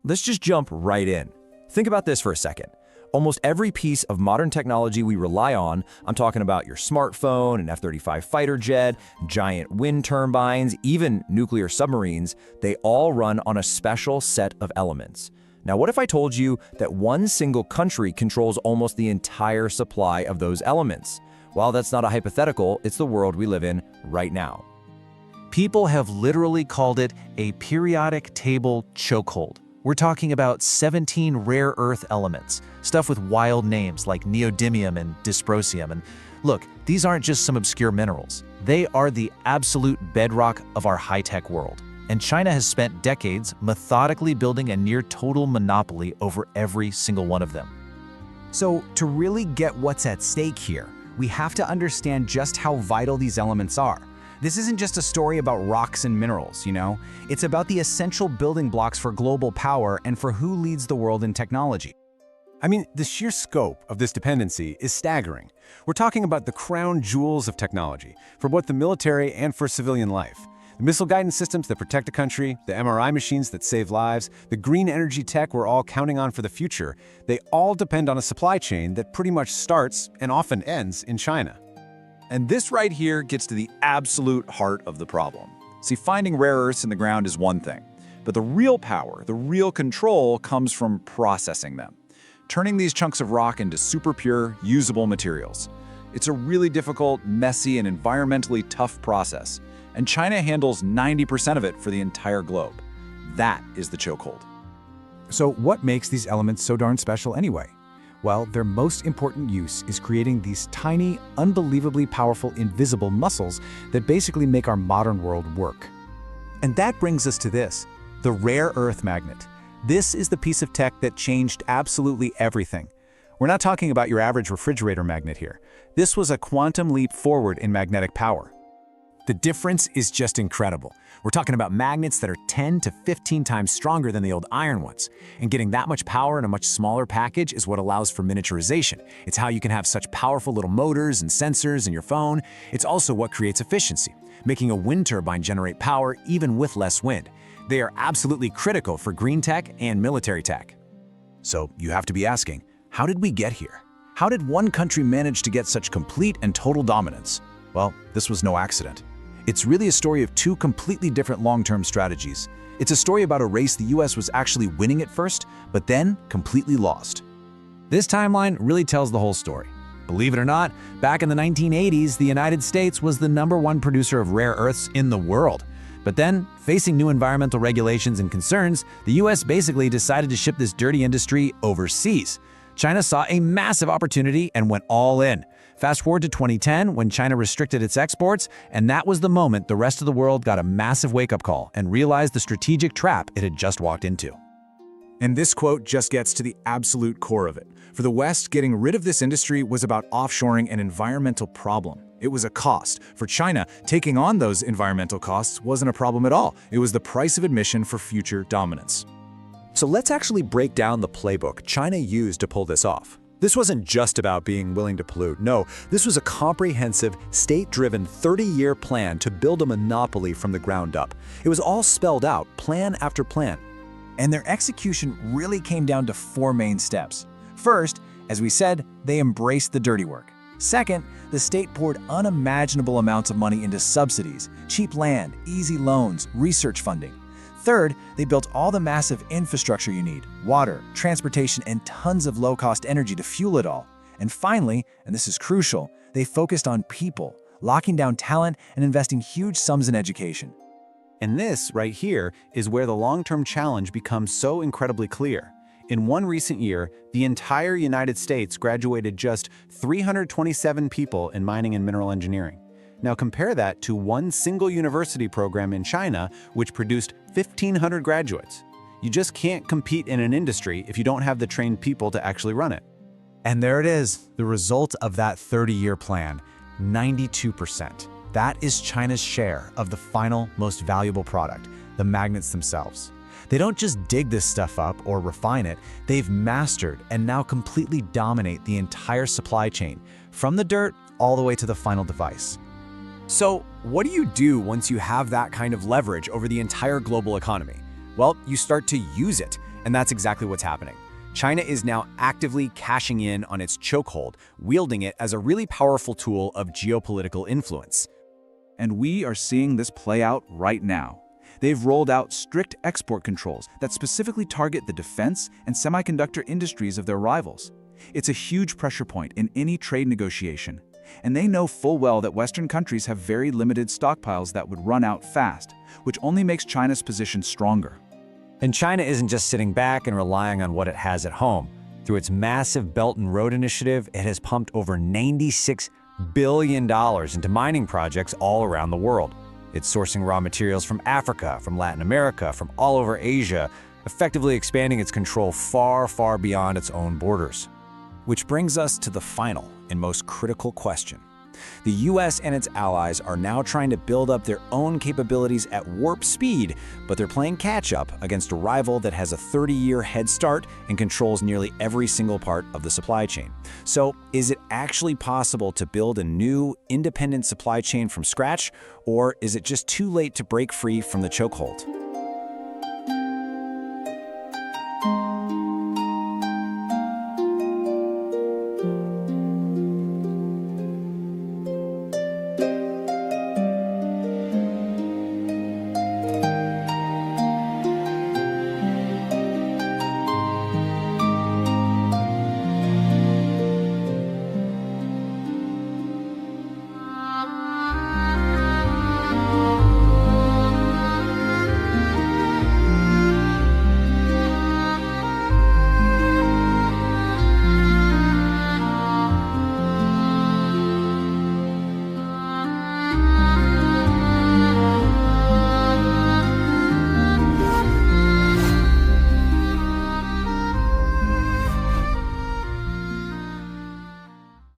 let's just jump right in. Think about this for a second. Almost every piece of modern technology we rely on, I'm talking about your smartphone, an F-35 fighter jet, giant wind turbines, even nuclear submarines, they all run on a special set of elements. Now, what if I told you that one single country controls almost the entire supply of those elements? Well, that's not a hypothetical, it's the world we live in right now. People have literally called it a periodic table chokehold. We're talking about 17 rare earth elements, stuff with wild names like neodymium and dysprosium. And look, these aren't just some obscure minerals. They are the absolute bedrock of our high-tech world. And China has spent decades methodically building a near-total monopoly over every single one of them. So, to really get what's at stake here, we have to understand just how vital these elements are. This isn't just a story about rocks and minerals, you know? It's about the essential building blocks for global power and for who leads the world in technology. I mean, the sheer scope of this dependency is staggering. We're talking about the crown jewels of technology, for both the military and for civilian life. The missile guidance systems that protect a country, the MRI machines that save lives, the green energy tech we're all counting on for the future, they all depend on a supply chain that pretty much starts and often ends in China. And this right here gets to the absolute heart of the problem. See, finding rare earths in the ground is one thing, but the real power, the real control comes from processing them, turning these chunks of rock into super pure, usable materials. It's a really difficult, messy, and environmentally tough process, and China handles 90% of it for the entire globe. That is the chokehold. So what makes these elements so darn special anyway? Well, their most important use is creating these tiny, unbelievably powerful invisible muscles that basically make our modern world work. And that brings us to this, the rare earth magnet. This is the piece of tech that changed absolutely everything. We're not talking about your average refrigerator magnet here. This was a quantum leap forward in magnetic power. The difference is just incredible. We're talking about magnets that are 10 to 15 times stronger than the old iron ones. And getting that much power in a much smaller package is what allows for miniaturization. It's how you can have such powerful little motors and sensors in your phone. It's also what creates efficiency, making a wind turbine generate power even with less wind. They are absolutely critical for green tech and military tech. So you have to be asking, how did we get here? How did one country manage to get such complete and total dominance? Well, this was no accident. It's really a story of two completely different long-term strategies. It's a story about a race the US was actually winning at first, but then completely lost. This timeline really tells the whole story. Believe it or not, back in the 1980s, the United States was the #1 producer of rare earths in the world. But then, facing new environmental regulations and concerns, the US basically decided to ship this dirty industry overseas. China saw a massive opportunity and went all in. Fast forward to 2010, when China restricted its exports, and that was the moment the rest of the world got a massive wake-up call and realized the strategic trap it had just walked into. And this quote just gets to the absolute core of it. For the West, getting rid of this industry was about offshoring an environmental problem. It was a cost. For China, taking on those environmental costs wasn't a problem at all. It was the price of admission for future dominance. So let's actually break down the playbook China used to pull this off. This wasn't just about being willing to pollute. No, this was a comprehensive, state-driven 30-year plan to build a monopoly from the ground up. It was all spelled out, plan after plan. And their execution really came down to 4 main steps. First, as we said, they embraced the dirty work. Second, the state poured unimaginable amounts of money into subsidies, cheap land, easy loans, research funding. Third, they built all the massive infrastructure you need, water, transportation, and tons of low-cost energy to fuel it all. And finally, and this is crucial, they focused on people, locking down talent and investing huge sums in education. And this, right here, is where the long-term challenge becomes so incredibly clear. In one recent year, the entire United States graduated just 327 people in mining and mineral engineering. Now compare that to one single university program in China, which produced 1,500 graduates. You just can't compete in an industry if you don't have the trained people to actually run it. And there it is, the result of that 30-year plan, 92%. That is China's share of the final, most valuable product, the magnets themselves. They don't just dig this stuff up or refine it, they've mastered and now completely dominate the entire supply chain, from the dirt all the way to the final device. So, what do you do once you have that kind of leverage over the entire global economy? Well, you start to use it. And that's exactly what's happening. China is now actively cashing in on its chokehold, wielding it as a really powerful tool of geopolitical influence. And we are seeing this play out right now. They've rolled out strict export controls that specifically target the defense and semiconductor industries of their rivals. It's a huge pressure point in any trade negotiation. And they know full well that Western countries have very limited stockpiles that would run out fast, which only makes China's position stronger. And China isn't just sitting back and relying on what it has at home. Through its massive Belt and Road Initiative, it has pumped over $96 billion into mining projects all around the world. It's sourcing raw materials from Africa, from Latin America, from all over Asia, effectively expanding its control far, far beyond its own borders. Which brings us to the final and most critical question. The US and its allies are now trying to build up their own capabilities at warp speed, but they're playing catch-up against a rival that has a 30-year head start and controls nearly every single part of the supply chain. So, is it actually possible to build a new, independent supply chain from scratch, or is it just too late to break free from the chokehold?